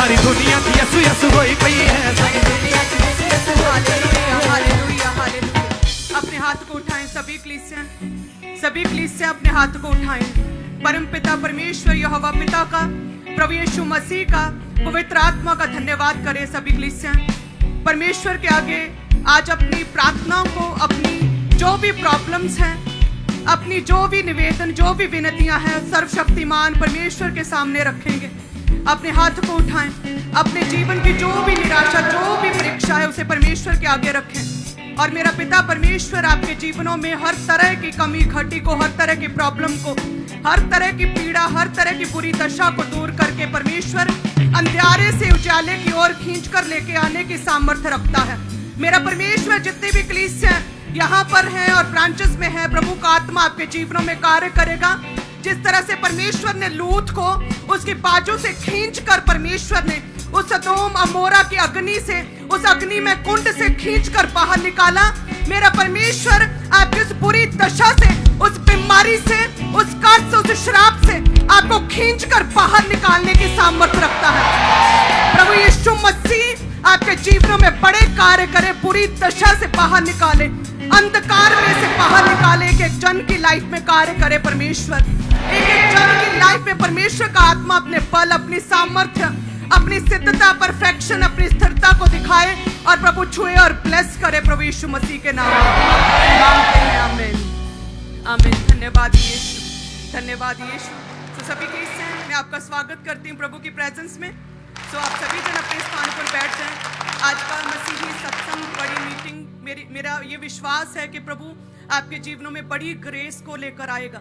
सारी दुनिया की यसु यसु होई पई है। Hallelujah hallelujah hallelujah. अपने हाथ को उठाएं सभी कलीसिया अपने हाथ को उठाएं। परम पिता परमेश्वर यहोवा पिता का, प्रभु यीशु मसीह का, पवित्र आत्मा का धन्यवाद करें सभी कलीसिया। परमेश्वर के आगे आज अपनी प्रार्थनाओं को, अपनी जो भी प्रॉब्लम्स हैं, अपनी जो भी निवेदन, जो भी विनतियां हैं, सर्वशक्तिमान परमेश्वर के सामने रखेंगे। अपने हाथ को उठाएं, अपने जीवन की जो भी निराशा, जो भी परीक्षा है, उसे परमेश्वर के आगे रखें। और मेरा पिता परमेश्वर आपके जीवनों में हर तरह की कमी घटी को, हर तरह की प्रॉब्लम को, हर तरह की पीड़ा, हर तरह की बुरी दशा को दूर करके परमेश्वर अंधियारे से उजाले की ओर खींच कर लेके आने की सामर्थ्य रखता है। मेरा परमेश्वर जितने भी कलीसिया यहाँ पर हैं और ब्रांचेस में हैं, प्रभु का आत्मा आपके जीवनों में कार्य करेगा। जिस तरह से परमेश्वर ने लूत को उसके बाजू से खींचकर परमेश्वर ने उस सदोम अमोरा की अग्नि से, उस अग्नि में कुंड से खींचकर बाहर निकाला, मेरा परमेश्वर आपकी उस बुरी दशा से, उस बीमारी से, उस कर्ज से, उस श्राप से आपको खींचकर बाहर निकालने की सामर्थ्य रखता है। प्रभु यीशु मसीह आपके जीवनों में बड़े कार्य करे, बुरी दशा से बाहर निकाले, अंधकार में से बाहर निकाले, एक जन की लाइफ में कार्य करे परमेश्वर। एक जन की लाइफ में परमेश्वर का आत्मा अपने बल, अपनी सामर्थ्य, अपनी सिद्धता, परफेक्शन, अपनी स्थिरता को दिखाए और प्रभु छुए और ब्लेस करे प्रभु यीशु मसीह के नाम में मांगते हैं। आमीन आमीन। धन्यवाद यीशु, धन्यवाद यीशु। तो सभी के इससे मैं आपका स्वागत करती हूँ प्रभु की प्रेजेंस में। सो आप सभी जन अपने स्थान पर बैठ जाएं। आज का मसीही सत्संग, बड़ी मीटिंग, मेरा ये विश्वास है कि प्रभु आपके जीवनों में बड़ी ग्रेस को लेकर आएगा।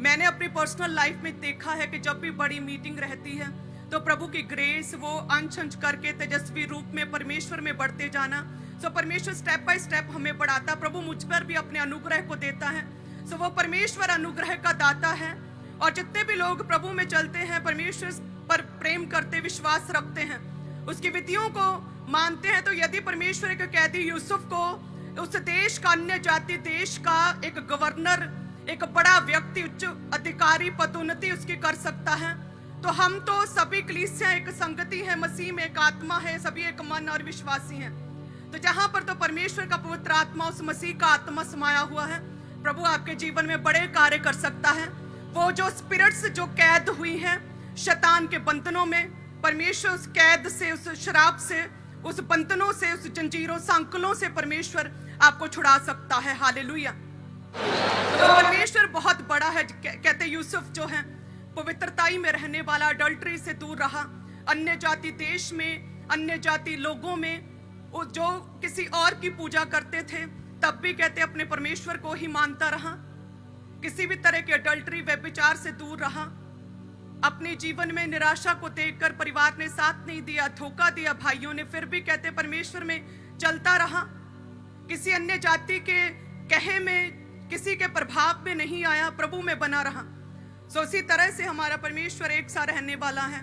मैंने अपनी पर्सनल लाइफ में देखा है कि जब भी बड़ी मीटिंग रहती है तो प्रभु की ग्रेस वो अंश अंश करके तेजस्वी रूप में परमेश्वर में बढ़ते जाना। सो परमेश्वर स्टेप बाय स्टेप हमें बढ़ाता। प्रभु मुझ पर भी अपने अनुग्रह को देता है। सो वो परमेश्वर अनुग्रह का दाता है। और जितने भी लोग प्रभु में चलते हैं, परमेश्वर पर प्रेम करते, विश्वास रखते हैं, उसकी विधियों को मानते हैं, तो यदि परमेश्वर एक कैदी यूसुफ को उस देश का, अन्य जाति देश का एक गवर्नर, एक बड़ा व्यक्ति, उच्च अधिकारी, पदोन्नति उसकी कर सकता है, तो हम तो सभी कलीसिया एक संगति है, मसीह में एक आत्मा है, सभी एक मन और विश्वासी हैं। तो जहां पर तो परमेश्वर का पवित्र आत्मा, उस मसीह का आत्मा समाया हुआ है, प्रभु आपके जीवन में बड़े कार्य कर सकता है। वो जो स्पिरिट्स जो कैद हुई हैं शैतान के बंधनों में, परमेश्वर उस कैद से, उस शराब से, उस बंधनों से, उस जंजीरों, संकलों से परमेश्वर आपको छुड़ा सकता है। हालेलुया। तो परमेश्वर बहुत बड़ा है। कहते यूसुफ जो है पवित्रताई में रहने वाला, अडल्ट्री से दूर रहा, अन्य जाति देश में, अन्य जाति लोगों में जो किसी और की पूजा करते थे, तब भी कहते अपने परमेश्वर को ही मानता रहा, किसी भी तरह के अडल्ट्री, व्यभिचार से दूर रहा। अपने जीवन में निराशा को देखकर परिवार ने साथ नहीं दिया, धोखा दिया भाइयों ने, फिर भी कहते परमेश्वर में चलता रहा। किसी अन्य जाति के कहे में, किसी के प्रभाव में नहीं आया, प्रभु में बना रहा। सो इसी तरह से हमारा परमेश्वर एक सा रहने वाला है।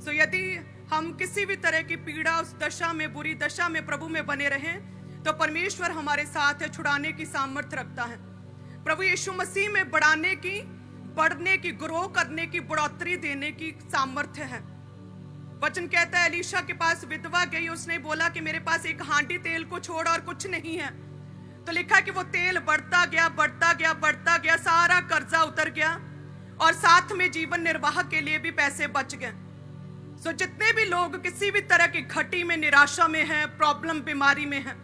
सो यदि हम किसी भी तरह की पीड़ा, उस दशा में, बुरी दशा में प्रभु में बने रहें, तो परमेश्वर हमारे साथ है, छुड़ाने की सामर्थ्य रखता है। प्रभु यीशु मसीह में बढ़ाने की, बढ़ने की, ग्रो करने की, बढ़ोतरी देने की सामर्थ्य है। वचन कहता है एलीशा के पास विधवा गई, उसने बोला कि मेरे पास एक हांडी तेल को छोड़ और कुछ नहीं है। तो लिखा कि वो तेल बढ़ता गया, बढ़ता गया, बढ़ता गया, सारा कर्जा उतर गया और साथ में जीवन निर्वाह के लिए भी पैसे बच गए। सो जितने भी लोग किसी भी तरह की घटी में, निराशा में हैं, प्रॉब्लम, बीमारी में हैं,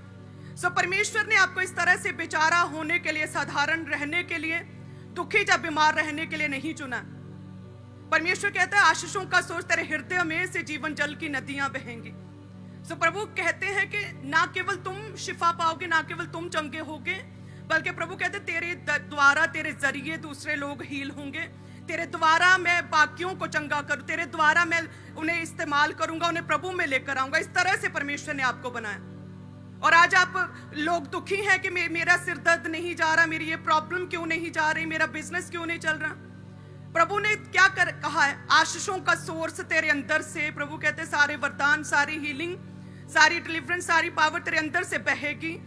सो परमेश्वर ने आपको इस तरह से बेचारा होने के लिए, साधारण रहने के लिए, दुखी या बीमार रहने के लिए नहीं चुना। परमेश्वर कहता है आशीषों का सोच तेरे हृदय में से जीवन जल की नदियां बहेंगी। सो प्रभु कहते हैं कि ना केवल तुम शिफा पाओगे, ना केवल तुम चंगे होगे, बल्कि प्रभु कहते तेरे द्वारा, तेरे जरिए दूसरे लोग हील होंगे। तेरे द्वारा मैं बाकियों को चंगा करूं, तेरे द्वारा मैं उन्हें इस्तेमाल करूंगा, उन्हें प्रभु में लेकर आऊंगा। इस तरह से परमेश्वर ने आपको बनाया। और आज आप लोग दुखी हैं कि मेरा सिर दर्द नहीं जा रहा, मेरी ये प्रॉब्लम क्यों नहीं जा रही, मेरा बिजनेस क्यों नहीं चल रहा। प्रभु ने क्या कहा है, आशीषों का सोर्स तेरे अंदर से, प्रभु कहते सारे वरदान, सारी हीलिंग, सारी डिलीवरेंस, सारी पावर तेरे अंदर से बहेगी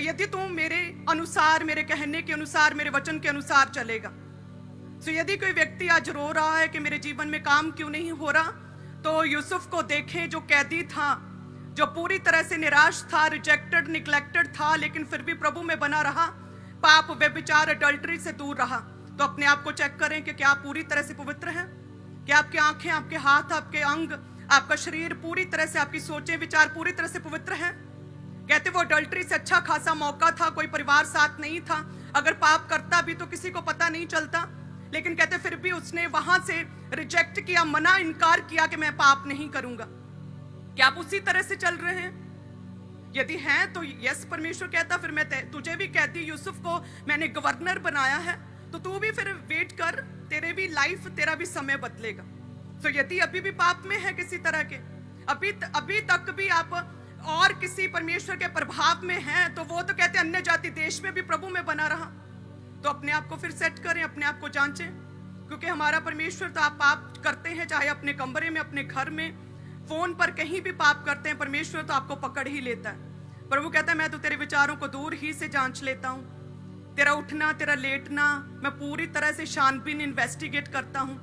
यदि तू मेरे अनुसार, मेरे कहने के अनुसार, मेरे वचन के अनुसार चलेगा। सो यदि कोई व्यक्ति आज रो रहा है कि मेरे जीवन में काम क्यों नहीं हो रहा, तो यूसुफ को देखें जो कैदी था, जो पूरी तरह से निराश था, रिजेक्टेड, निग्लेक्टेड था, लेकिन फिर भी प्रभु में बना रहा, पाप, व्यभिचार, अडल्टरी से दूर रहा। तो अपने आप को चेक करें कि क्या आप पूरी तरह से पवित्र हैं, क्या आपकी आंखें, आपके हाथ, आपके अंग, आपका शरीर पूरी तरह से, आपकी सोचें, विचार पूरी तरह से पवित्र हैं। कहते वो अडल्टरी से अच्छा खासा मौका था, कोई परिवार साथ नहीं था, अगर पाप करता भी तो किसी को पता नहीं चलता, लेकिन कहते फिर भी उसने वहां से रिजेक्ट किया, मना, इनकार किया कि मैं पाप नहीं करूंगा। क्या आप उसी तरह से चल रहे हैं? यदि हैं तो यस, परमेश्वर कहता फिर मैं तुझे भी कहती, यूसुफ को मैंने गवर्नर बनाया है, तो तू भी फिर वेट कर, तेरे भी लाइफ, तेरा भी समय बदलेगा। तो यदि अभी भी पाप में है किसी तरह के, अभी तक भी आप और किसी परमेश्वर के प्रभाव में हैं, तो वो तो कहते अन्य जाति देश में भी प्रभु में बना रहा, तो अपने आप को फिर सेट करें, अपने आप को जांचें, क्योंकि हमारा परमेश्वर, तो आप पाप करते हैं चाहे अपने कमरे में, अपने घर में, फोन पर, कहीं भी पाप करते हैं, परमेश्वर तो आपको पकड़ ही लेता है। प्रभु कहता है मैं तो तेरे विचारों को दूर ही से जांच लेता हूं, तेरा उठना, तेरा लेटना मैं पूरी तरह से छानबीन, इन्वेस्टिगेट करता हूं।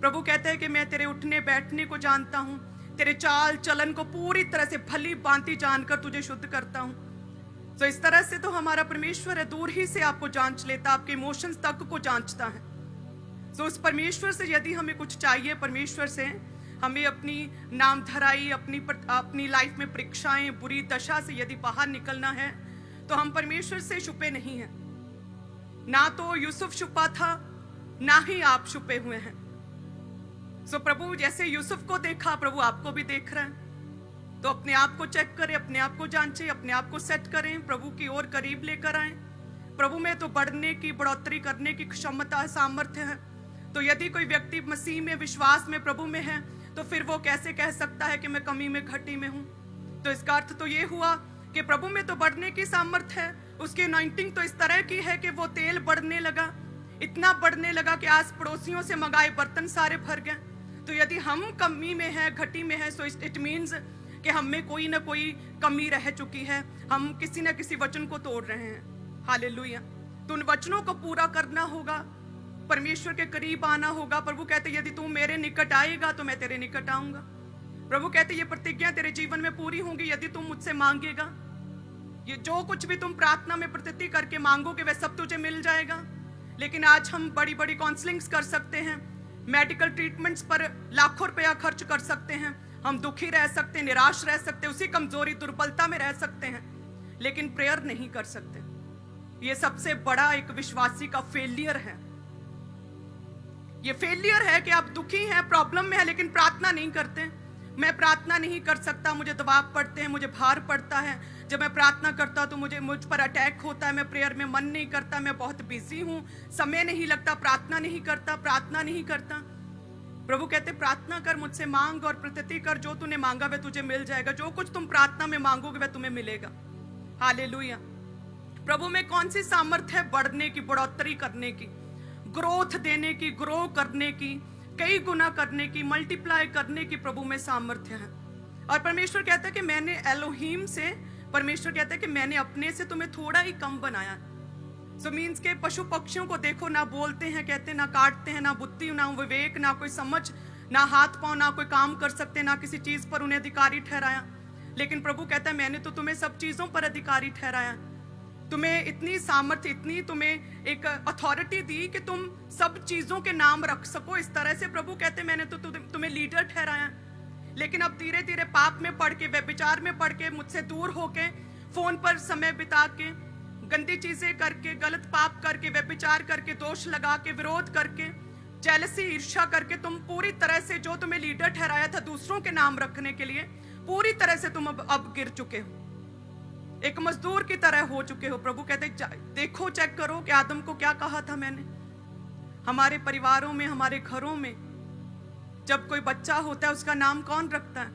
प्रभु कहते हैं कि मैं तेरे उठने बैठने को जानता हूं, तेरे चाल चलन को पूरी तरह से भली भांति जानकर तुझे शुद्ध करता हूं। तो इस तरह से तो हमारा परमेश्वर है, दूर ही से आपको जांच लेता, आपके इमोशंस तक को जांचता है। तो उस परमेश्वर से यदि हमें कुछ चाहिए, परमेश्वर से हमें अपनी नामधराई, अपनी लाइफ में परीक्षाएं, बुरी दशा से यदि बाहर निकलना है, तो हम परमेश्वर से छुपे नहीं हैं। ना तो यूसुफ छुपा था, ना ही आप छुपे हुए हैं। सो प्रभु जैसे यूसुफ को देखा, प्रभु आपको भी देख रहा है। तो अपने आप को चेक करें, अपने आप को जांचें, अपने आप को सेट करें, प्रभु की ओर करीब लेकर आए। प्रभु में तो बढ़ने की, बढ़ोतरी करने की क्षमता, सामर्थ्य है। तो यदि कोई व्यक्ति मसीह में, विश्वास में, प्रभु में है, तो फिर वो कैसे कह सकता है कि मैं कमी में, घटी में हूं? तो इसका अर्थ तो ये हुआ कि प्रभु में तो बढ़ने की सामर्थ्य है, उसकी अनॉइंटिंग तो इस तरह की है कि वो तेल बढ़ने लगा, इतना बढ़ने लगा कि आस पड़ोसियों से मंगाए बर्तन सारे भर गए। तो यदि हम कमी में है, घटी में है, सो इट मीन्स कि हम में कोई ना कोई कमी रह चुकी है, हम किसी न किसी वचन को तोड़ रहे हैं। हालेलुया। तो उन वचनों को पूरा करना होगा, परमेश्वर के करीब आना होगा। प्रभु कहते यदि तू मेरे निकट आएगा तो मैं तेरे निकट आऊंगा। प्रभु कहते ये प्रतिज्ञा तेरे जीवन में पूरी होंगी यदि तुम मुझसे मांगेगा। ये जो कुछ भी तुम प्रार्थना में प्रतिति करके मांगोगे वह सब तुझे मिल जाएगा। लेकिन आज हम बड़ी बड़ी काउंसलिंग्स कर सकते हैं, मेडिकल ट्रीटमेंट्स पर लाखों रुपया खर्च कर सकते हैं, हम दुखी रह सकते हैं, निराश रह सकते हैं, उसी कमजोरी, दुर्बलता में रह सकते हैं, लेकिन प्रेयर नहीं कर सकते। ये सबसे बड़ा एक विश्वासी का फेलियर है। ये फेलियर है कि आप दुखी हैं, प्रॉब्लम में है, लेकिन प्रार्थना नहीं करते। मैं प्रार्थना नहीं कर सकता, मुझे दबाव पड़ते हैं, मुझे भार पड़ता है, जब मैं प्रार्थना करता तो मुझ पर अटैक होता है, मैं प्रेयर में मन नहीं करता, मैं बहुत बिजी हूं, समय नहीं लगता, प्रार्थना नहीं करता। प्रभु कहते प्रार्थना कर, मुझसे मांग और प्रतिति कर, जो तूने मांगा वह तुझे मिल जाएगा। जो कुछ तुम प्रार्थना में मांगोगे वह तुम्हें मिलेगा। हालेलुया। प्रभु में कौन सी सामर्थ्य है? बढ़ने की, बढ़ोतरी करने की, ग्रोथ देने की, ग्रो करने की, कई गुना करने की, मल्टीप्लाई करने की प्रभु में सामर्थ्य है। और परमेश्वर कहता है कि मैंने एलोहीम से, परमेश्वर कहता है कि मैंने अपने से तुम्हें थोड़ा ही कम बनाया। सो मीन्स के पशु पक्षियों को देखो, ना बोलते हैं, कहते ना काटते हैं, ना बुद्धि, ना विवेक, ना कोई समझ, ना हाथ पांव, ना कोई काम कर सकते, ना किसी चीज पर उन्हें अधिकारी ठहराया। लेकिन प्रभु कहता है मैंने तो तुम्हें सब चीजों पर अधिकारी ठहराया, तुम्हें इतनी सामर्थ्य, इतनी तुम्हें एक अथॉरिटी दी कि तुम सब चीजों के नाम रख सको। इस तरह से प्रभु कहते मैंने तो तुम्हें लीडर ठहराया। लेकिन अब धीरे धीरे पाप में पड़ के, व्यभिचार में पड़ के, मुझसे दूर होके, फोन पर समय बिता के, गंदी चीजें करके, गलत पाप करके, व्यभिचार करके, दोष लगा के, विरोध करके, जेलसी, ईर्ष्या करके, तुम पूरी तरह से जो तुम्हें लीडर ठहराया था दूसरों के नाम रखने के लिए, पूरी तरह से तुम अब गिर चुके हो, एक मजदूर की तरह हो चुके हो। प्रभु कहते देखो, चेक करो कि आदम को क्या कहा था मैंने। हमारे परिवारों में, हमारे घरों में जब कोई बच्चा होता है उसका नाम कौन रखता है?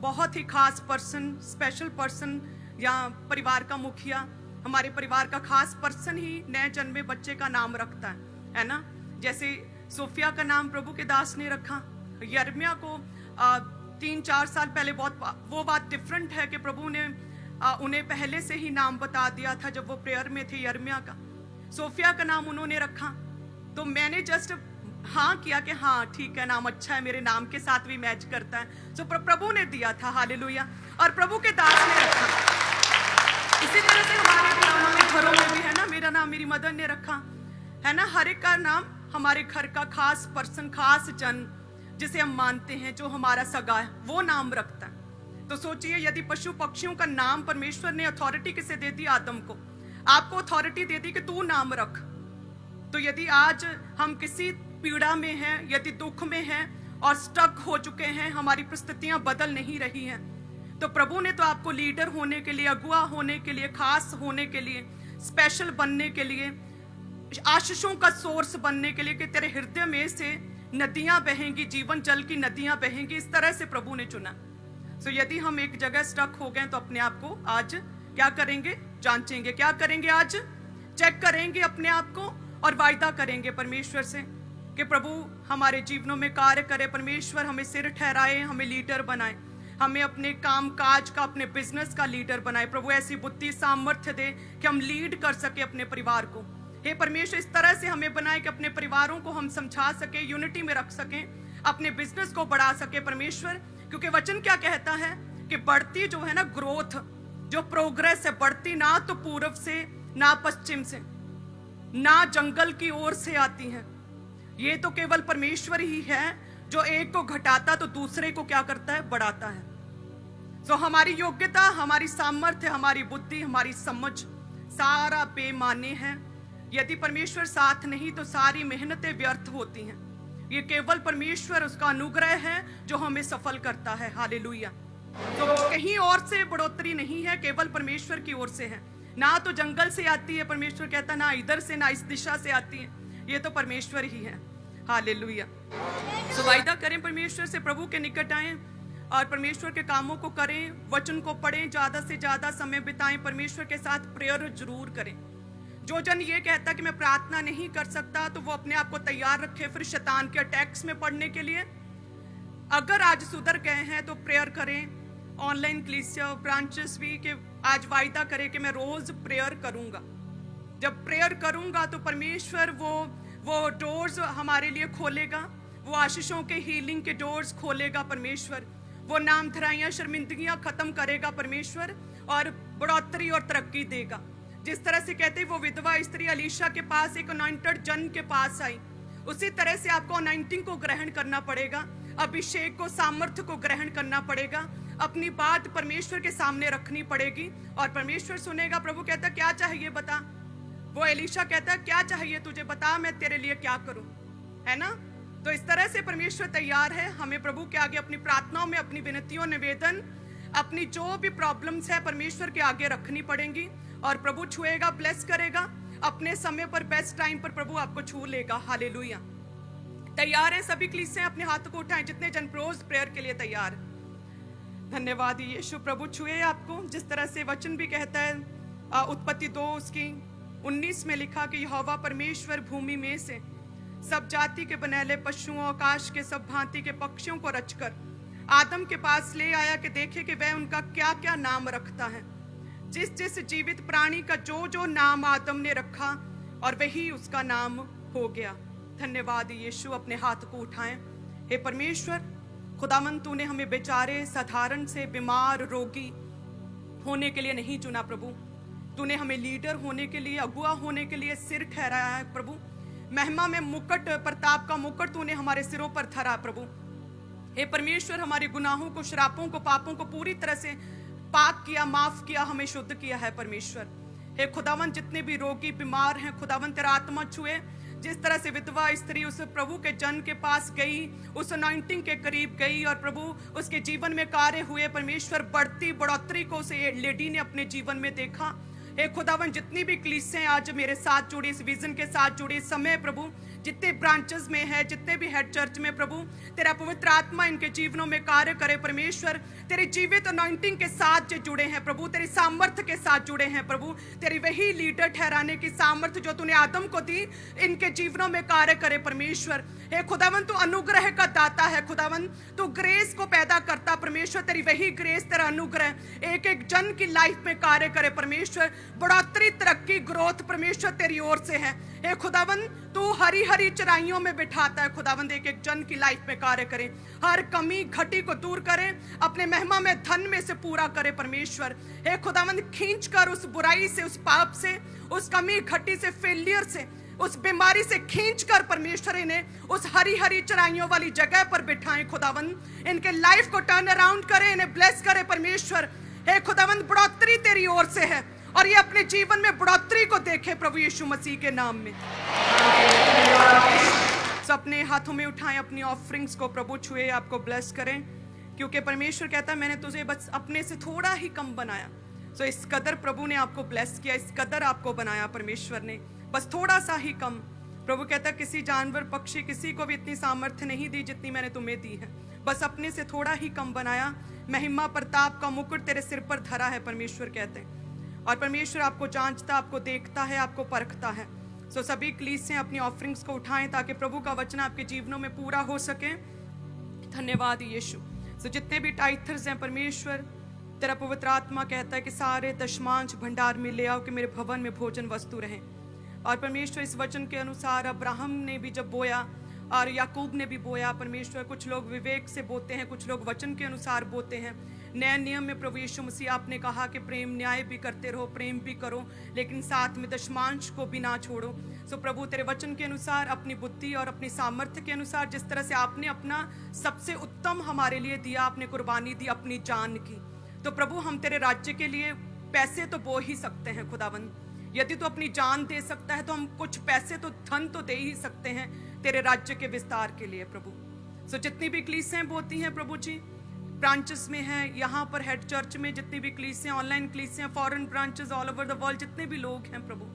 बहुत ही खास पर्सन, स्पेशल पर्सन, या परिवार का मुखिया, हमारे परिवार का खास पर्सन ही नए जन्मे बच्चे का नाम रखता है ना। जैसे सोफिया का नाम प्रभु के दास ने रखा, यर्मिया को 3-4 साल पहले, बहुत वो बात डिफरेंट है कि प्रभु ने उन्हें पहले से ही नाम बता दिया था जब वो प्रेयर में थे। यर्मिया का, सोफिया का नाम उन्होंने रखा। तो मैंने जस्ट हाँ किया कि हाँ ठीक है, नाम अच्छा है, मेरे नाम के साथ भी मैच करता है। तो प्रभु ने दिया था, हालेलुया, और प्रभु के दास ने रखा। इसी तरह से हमारे नामों में घरों में भी है ना, मेरा नाम मेरी मदर ने रखा है ना। हर एक का नाम हमारे घर का खास पर्सन, खास जन जिसे हम मानते हैं, जो हमारा सगा है, वो नाम रखता है। तो सोचिए, यदि पशु पक्षियों का नाम परमेश्वर ने अथॉरिटी किसे दे दी? आदम को। आपको अथॉरिटी दे दी कि तू नाम रख। तो यदि आज हम किसी पीड़ा में हैं, यदि दुख में हैं और स्टक हो चुके हैं, हमारी परिस्थितियां बदल नहीं रही हैं, तो प्रभु ने तो आपको लीडर होने के लिए, अगुआ होने के लिए, खास होने के लिए, स्पेशल बनने के लिए, आशीषों का सोर्स बनने के लिए, कि तेरे हृदय में से नदियां बहेंगी, जीवन जल की नदियां बहेंगी, इस तरह से प्रभु ने चुना। सो यदि हम एक जगह स्टक हो गए तो अपने आप को आज क्या करेंगे? जांचेंगे। क्या करेंगे? आज चेक करेंगे अपने आप को और वायदा करेंगे परमेश्वर से कि प्रभु हमारे जीवनों में कार्य करे, परमेश्वर हमें सिर ठहराए, हमें लीडर बनाए, हमें अपने काम काज का, अपने बिजनेस का लीडर बनाए। प्रभु ऐसी बुद्धि सामर्थ्य दे कि हम लीड कर सके अपने परिवार को। हे परमेश्वर, इस तरह से हमें बनाए कि अपने परिवारों को हम समझा सके, यूनिटी में रख सकें, अपने बिजनेस को बढ़ा सके परमेश्वर। क्योंकि वचन क्या कहता है कि बढ़ती जो है ना ग्रोथ, जो प्रोग्रेस है, बढ़ती ना तो पूर्व से, ना पश्चिम से, ना जंगल की ओर से आती है। ये तो केवल परमेश्वर ही है जो एक को घटाता तो दूसरे को क्या करता है? बढ़ाता है। तो हमारी योग्यता, हमारी सामर्थ्य, हमारी बुद्धि, हमारी समझ सारा बेमाने है। यदि परमेश्वर साथ नहीं तो सारी मेहनतें व्यर्थ होती हैं। ये केवल परमेश्वर, उसका अनुग्रह है जो हमें सफल करता है। हालेलुया। तो कहीं और से बढ़ोतरी नहीं है, केवल परमेश्वर की ओर से है। ना तो जंगल से आती है, परमेश्वर कहता, ना इधर से, ना इस दिशा से आती है, ये तो परमेश्वर ही है। हालेलुया। सो वायदा करें परमेश्वर से, प्रभु के निकट आएं और परमेश्वर के कामों को करें, वचन को पढ़ें, ज्यादा से ज्यादा समय बिताएं, परमेश्वर के साथ प्रेयर जरूर करें। जो जन ये कहता कि मैं प्रार्थना नहीं कर सकता, तो वो अपने आप को तैयार रखे फिर शैतान के अटैक्स में पड़ने के लिए। अगर आज सुधर गए हैं तो प्रेयर करें। ऑनलाइन क्लीसिया ब्रांचेस भी कि आज वायदा करें कि मैं रोज प्रेयर करूंगा। जब प्रेयर करूंगा तो परमेश्वर वो डोर्स हमारे लिए खोलेगा, वो आशीषों के हीलिंग के डोर्स खोलेगा परमेश्वर, वो नाम धराइयां, शर्मिंदगियां खत्म करेगा परमेश्वर, और बढ़ोतरी और तरक्की देगा। जिस तरह से कहते हैं वो विधवा स्त्री अलीशा के पास एक अनॉइंटेड जन के पास आई, उसी तरह से आपको अनॉइंटिंग को ग्रहण करना पड़ेगा, अभिषेक को, सामर्थ्य को ग्रहण करना पड़ेगा, अपनी बात परमेश्वर के सामने रखनी पड़ेगी और परमेश्वर सुनेगा। प्रभु कहता क्या चाहिए बता। वो एलीशा कहता क्या चाहिए तुझे, बता मैं तेरे लिए क्या करूं, है ना। तो इस तरह से परमेश्वर तैयार है हमें प्रभु के आगे अपनी प्रार्थनाओं में, अपनी विनतियों, निवेदन, अपनी जो भी प्रॉब्लम्स है परमेश्वर के आगे रखनी पड़ेंगी और प्रभु छुएगा, ब्लेस करेगा अपने समय पर, बेस्ट टाइम पर प्रभु आपको छू लेगा। हालेलुया। तैयार है सभी कलीसियां? अपने हाथ को उठाएं जितने जन रोज प्रेयर के लिए तैयार। धन्यवाद यीशु। प्रभु छुए आपको, जिस तरह से वचन भी कहता है उत्पत्ति 2 उसकी 19 में लिखा कि यहोवा परमेश्वर भूमि में से सब जाति के बनेले पशुओं, आकाश के सब भांति के पक्षियों को रचकर आदम के पास ले आया कि देखे कि वह उनका क्या क्या नाम रखता है। जिस जिस जीवित प्राणी का जो जो नाम आदम ने रखा और वही उसका नाम हो गया। धन्यवाद यीशु। अपने हाथ को उठाएं। हे परमेश्वर खुदावन, तूने हमें बेचारे, साधारण से बीमार, रोगी होने के लिए नहीं चुना प्रभु, तूने हमें लीडर होने के लिए, अगुआ होने के लिए सिर ठहराया है प्रभु। महिमा में मुकुट, प्रताप का मुकुट तूने हमारे सिरों पर धरा प्रभु। हे परमेश्वर, हमारे गुनाहों को, श्रापों को, पापों को पूरी तरह से पाक किया, माफ किया, हमें शुद्ध किया है परमेश्वर। हे खुदावन, जितने भी रोगी बीमार हैं खुदावन, तेरा आत्मा छुए। जिस तरह से विधवा स्त्री उस प्रभु के जन के पास गई, उस अनॉइंटिंग के करीब गई और प्रभु उसके जीवन में कार्य हुए परमेश्वर, बढ़ती बढ़ोतरी को उस लेडी ने अपने जीवन में देखा। हे खुदावन, जितनी भी कलीसियां आज मेरे साथ जुड़ी, इस विजन के साथ जुड़ी, समय प्रभु जितने ब्रांचेस में है, जितने भी हेड चर्च में प्रभु, तेरा पवित्र आत्मा इनके जीवनों में कार्य करे परमेश्वर। तेरी जीवित अनॉइंटिंग के साथ जो जुड़े हैं प्रभु, तेरी सामर्थ्य के साथ जुड़े हैं प्रभु, तेरी वही लीडर ठहराने की सामर्थ्य जो तूने आदम को दी, इनके जीवनों में कार्य करे परमेश्वर। हे खुदावन, तू अनुग्रह का दाता है खुदावन, तू ग्रेस को पैदा करता परमेश्वर। तेरी वही ग्रेस, तेरा अनुग्रह एक एक जन की लाइफ में कार्य करे परमेश्वर। बढ़ोतरी, तरक्की, ग्रोथ परमेश्वर तेरी ओर से है। हे खुदावन, तू हरी हरी चराइयों में बिठाता है खुदावंद। एक एक जन की लाइफ में कार्य करें, हर कमी घटी को दूर करें, अपने महिमा में धन में से पूरा करें परमेश्वर। हे खुदावंद, खींच कर उस बुराई से, उस पाप से, उस कमी घटी से, फेलियर से, उस बीमारी से खींच कर परमेश्वर इन्हें उस हरी हरी चराइयों वाली जगह पर बिठाएं खुदावंद। इनके लाइफ को टर्न अराउंड करें, इन्हें ब्लेस करें परमेश्वर। हे खुदावंद, बढ़ोतरी तेरी ओर से है और ये अपने जीवन में बढ़ोतरी को देखे प्रभु यीशु मसीह के नाम में। तो अपने हाथों में उठाएं अपनी ऑफरिंग्स को, प्रभु छुए आपको ब्लेस करें, क्योंकि परमेश्वर कहता है मैंने तुझे बस अपने से थोड़ा ही कम बनाया। सो इस कदर प्रभु ने आपको ब्लेस किया, इस कदर आपको बनाया परमेश्वर ने, बस थोड़ा सा ही कम। प्रभु कहता है किसी जानवर पक्षी किसी को भी इतनी सामर्थ्य नहीं दी जितनी मैंने तुम्हें दी है, बस अपने से थोड़ा ही कम बनाया। महिमा प्रताप का मुकुट तेरे सिर पर धरा है परमेश्वर कहते हैं। और परमेश्वर आपको जांचता, आपको देखता है, आपको परखता है। सो सभी कलीसियां अपनी ऑफरिंग्स को उठाएं ताकि प्रभु का वचन आपके जीवनों में पूरा हो सके। धन्यवाद यीशु। सो जितने भी टाइथर्स हैं परमेश्वर, तेरा पवित्र आत्मा कहता है कि सारे दशमांश भंडार में ले आओ कि मेरे भवन में भोजन वस्तु रहें। और परमेश्वर इस वचन के अनुसार अब्राहम ने भी जब बोया और याकूब ने भी बोया परमेश्वर, कुछ लोग विवेक से बोते हैं, कुछ लोग वचन के अनुसार बोते हैं। नए नियम में प्रभु यीशु मसीह आपने कहा कि प्रेम न्याय भी करते रहो, प्रेम भी करो, लेकिन साथ में दशमांश को भी ना छोड़ो। सो प्रभु तेरे वचन के अनुसार, अपनी बुद्धि और अपनी सामर्थ्य के अनुसार, जिस तरह से आपने अपना सबसे उत्तम हमारे लिए दिया, आपने कुर्बानी दी अपनी जान की, तो प्रभु हम तेरे राज्य के लिए पैसे तो बो ही सकते हैं खुदावंद। यदि तू अपनी जान दे सकता है तो हम कुछ पैसे तो, धन तो दे ही सकते हैं तेरे राज्य के विस्तार के लिए प्रभु। सो जितनी भी कलीसियां बोती हैं प्रभु जी, ब्रांचेस में हैं, यहाँ पर हेड चर्च में जितनी भी कलीसियां, ऑनलाइन कलीसियां, foreign branches all over the world, जितने भी लोग हैं प्रभु,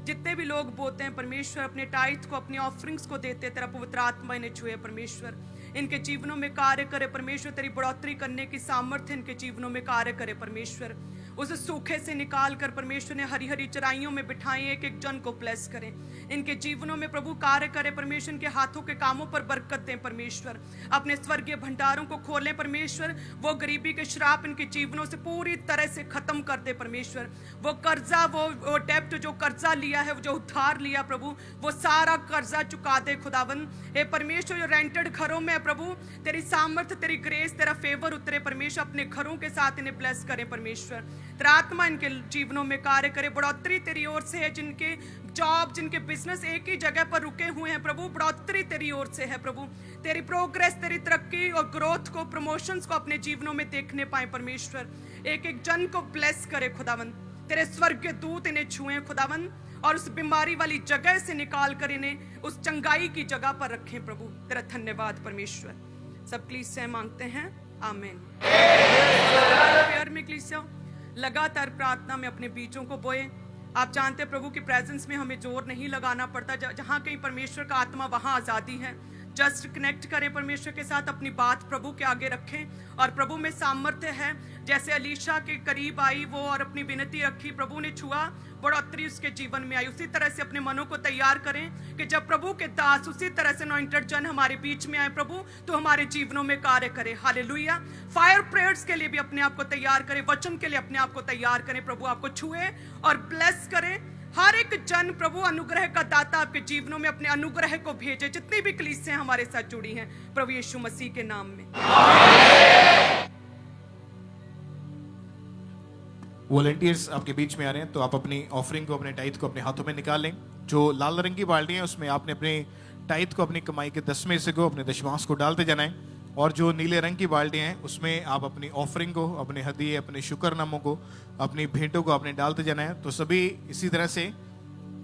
जितने भी लोग बोते हैं परमेश्वर, अपने टाइथ को, अपनी ऑफरिंग्स को देते, तेरा पवित्र आत्मा इन्हें छुए परमेश्वर, इनके जीवनों में कार्य करे परमेश्वर। तेरी बढ़ोतरी करने की सामर्थ्य इनके जीवनों में कार्य करे परमेश्वर। उस सूखे से निकाल कर परमेश्वर ने हरी हरी चराइयों में बिठाएं, एक एक जन को ब्लेस करें, इनके जीवनों में प्रभु कार्य करे परमेश्वर। इनके हाथों के कामों पर बरकत दें परमेश्वर, अपने स्वर्गीय भंडारों को खोलें परमेश्वर। वो गरीबी के श्राप इनके जीवनों से पूरी तरह से खत्म कर दे परमेश्वर। वो कर्जा, वो डेप्ट, जो कर्जा लिया है, जो उधार लिया प्रभु, वो सारा कर्जा चुका दे खुदावन। हे परमेश्वर, जो रेंटेड घरों में प्रभु तेरी सामर्थ्य, तेरी ग्रेस, तेरा फेवर उतरे परमेश्वर, अपने घरों के साथ इन्हें ब्लेस करें परमेश्वर। तेरा आत्मा इनके जीवनों में कार्य करे। बढ़ोतरी तेरी ओर से है, जिनके जॉब, जिनके बिजनेस एक ही जगह पर रुके हुए हैं प्रभु, बढ़ोतरी तेरी ओर से है प्रभु। तेरी प्रोग्रेस, तेरी तरक्की और ग्रोथ को, प्रमोशंस को अपने जीवनों में देखने पाए परमेश्वर। एक एक जन को ब्लेस करे खुदावन। तेरे स्वर्गीय दूत इन्हें छुएं खुदावन, और उस बीमारी वाली जगह से निकाल कर इन्हें उस चंगाई की जगह पर रखें प्रभु। तेरा धन्यवाद परमेश्वर। सब कलीसियां मांगते हैं आमीन। प्यार में कलीसिया लगातार प्रार्थना में अपने बीजों को बोए। आप जानते हैं प्रभु की प्रेजेंस में हमें जोर नहीं लगाना पड़ता, जहाँ कहीं परमेश्वर का आत्मा वहाँ आज़ादी है। जस्ट कनेक्ट करें परमेश्वर के साथ, अपनी बात प्रभु के आगे रखें और प्रभु में सामर्थ्य है। जैसे अलीशा के करीब आई वो और अपनी विनती रखी, प्रभु ने छुआ, बढ़ोतरी उसके जीवन में आई। उसी तरह से अपने मनों को तैयार करें कि जब प्रभु के दास उसी तरह से अनॉइंटेड जन हमारे बीच में आए प्रभु, तो हमारे जीवनों में कार्य करे। हालेलुया। फायर प्रेयर्स के लिए भी अपने आप को तैयार करें, वचन के लिए अपने आप को तैयार करें। प्रभु आपको छुए और ब्लेस करें। हर एक जन प्रभु अनुग्रह का दाता आपके जीवनों में अपने अनुग्रह को भेजे। जितनी भी कलीसियां हमारे साथ जुड़ी हैं प्रभु यीशु मसीह के नाम में। वॉलंटियर्स आपके बीच में आ रहे हैं, तो आप अपनी ऑफरिंग को, अपने टाइथ को अपने हाथों में निकाल लें। जो लाल रंग की बाल्टी है उसमें आपने अपने टाइथ को, अपनी कमाई के 10 में से को, अपने दशमांश को डालते जाना है। और जो नीले रंग की बाल्टी हैं उसमें आप अपनी ऑफरिंग को, अपने हदिये, अपने शुक्रनामों को, अपनी भेंटों को आपने डालते जाना है। तो सभी इसी तरह से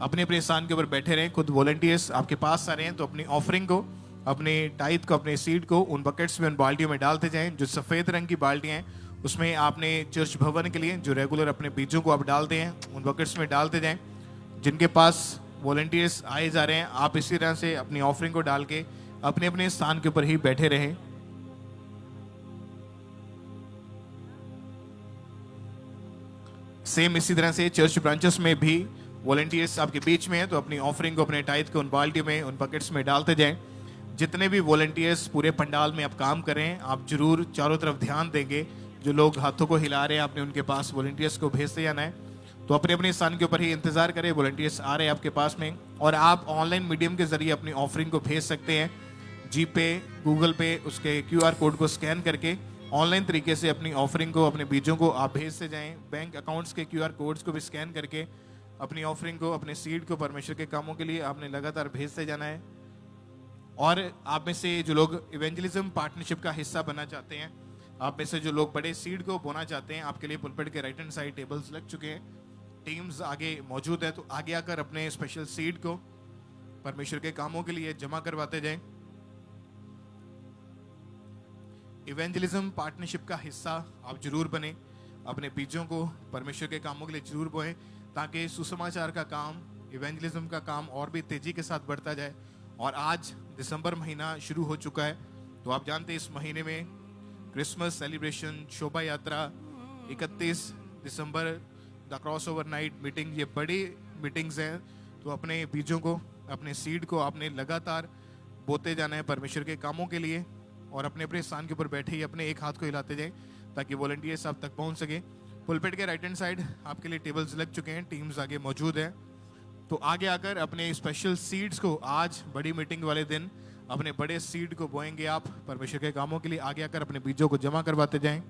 अपने अपने स्थान के ऊपर बैठे रहें। खुद वॉलंटियर्स आपके पास आ रहे हैं तो अपनी ऑफरिंग को, अपने टाइथ को, अपने सीड को उन बकेट्स में, उन बाल्टियों में डालते जाएं। जो सफ़ेद रंग की बाल्टियाँ हैं उसमें आपने चर्च भवन के लिए जो रेगुलर अपने बीजों को आप डालते हैं उन बकेट्स में डालते जाएं। जिनके पास वॉलंटियर्स आए जा रहे हैं, आप इसी तरह से अपनी ऑफरिंग को डाल के अपने अपने स्थान के ऊपर ही बैठे रहें। सेम इसी तरह से चर्च ब्रांचेस में भी वॉलंटियर्स आपके बीच में है तो अपनी ऑफरिंग को, अपने टाइथ को उन बाल्टियों में, उन बकेट्स में डालते जाएं। जितने भी वॉलंटियर्स पूरे पंडाल में आप काम करें, आप जरूर चारों तरफ ध्यान देंगे। जो लोग हाथों को हिला रहे हैं, आपने उनके पास वॉलंटियर्स को भेजते जाना है। तो अपने अपने स्थान के ऊपर ही इंतजार करें, वॉलंटियर्स आ रहे हैं आपके पास में। और आप ऑनलाइन मीडियम के जरिए अपनी ऑफरिंग को भेज सकते हैं, जीपे, गूगल पे, उसके क्यूआर कोड को स्कैन करके ऑनलाइन तरीके से अपनी ऑफरिंग को, अपने बीजों को आप भेजते जाएं। बैंक अकाउंट्स के क्यूआर कोड्स को भी स्कैन करके अपनी ऑफरिंग को, अपने सीड को परमेश्वर के कामों के लिए आपने लगातार भेजते जाना है। और आप में से जो लोग इवेंजलिज्म पार्टनरशिप का हिस्सा बनना चाहते हैं, आप में से जो लोग बड़े सीड को बोना चाहते हैं, आपके लिए पुलपिट के राइट हैंड साइड टेबल्स लग चुके हैं, टीम्स आगे मौजूद है। तो आगे आकर अपने स्पेशल सीड को परमेश्वर के कामों के लिए जमा करवाते जाएं। इवेंजलिज्म पार्टनरशिप का हिस्सा आप जरूर बने, अपने बीजों को परमेश्वर के कामों के लिए जरूर बोएं, ताकि सुसमाचार का काम, इवेंजलिज्म का काम और भी तेजी के साथ बढ़ता जाए। और आज दिसंबर महीना शुरू हो चुका है, तो आप जानते हैं इस महीने में क्रिसमस सेलिब्रेशन, शोभा यात्रा, 31 दिसंबर the cross over night meeting, ये बड़ी मीटिंग्स हैं। तो अपने बीजों को, अपने सीड को आपने लगातार बोते जाना है परमेश्वर के कामों के लिए। और अपने अपने स्थान के ऊपर बैठे ही अपने एक हाथ को हिलाते जाएं, ताकि वॉलंटियर्स आप तक पहुंच सके। पुलपिट के राइट हैंड साइड आपके लिए टेबल्स लग चुके हैं, टीम्स आगे मौजूद हैं। तो आगे आकर अपने स्पेशल सीड्स को, आज बड़ी मीटिंग वाले दिन अपने बड़े सीड को बोएंगे आप परमेश्वर के कामों के लिए। आगे आकर अपने बीजों को जमा करवाते जाएं।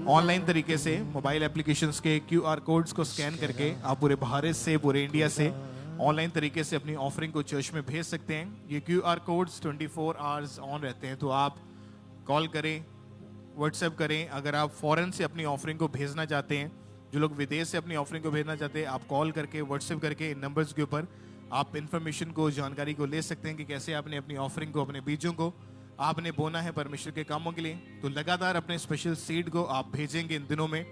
ऑनलाइन तरीके से मोबाइल एप्लीकेशंस के क्यूआर कोड्स को स्कैन करके आप पूरे भारत से, पूरे इंडिया से ऑनलाइन तरीके से अपनी ऑफरिंग को चर्च में भेज सकते हैं। ये क्यूआर कोड्स 24 आवर्स ऑन रहते हैं, तो आप कॉल करें, व्हाट्सएप करें। अगर आप फॉरेन से अपनी ऑफरिंग को भेजना चाहते हैं, जो लोग विदेश से अपनी ऑफरिंग को भेजना चाहते हैं, आप कॉल करके, व्हाट्सएप करके इन नंबर्स के ऊपर आप इन्फॉर्मेशन को, जानकारी को ले सकते हैं कि कैसे आपने अपनी ऑफरिंग को, अपने बीजों को आपने बोना है परमेश्वर के कामों के लिए। तो लगातार अपने स्पेशल सीड को आप भेजेंगे इन दिनों में।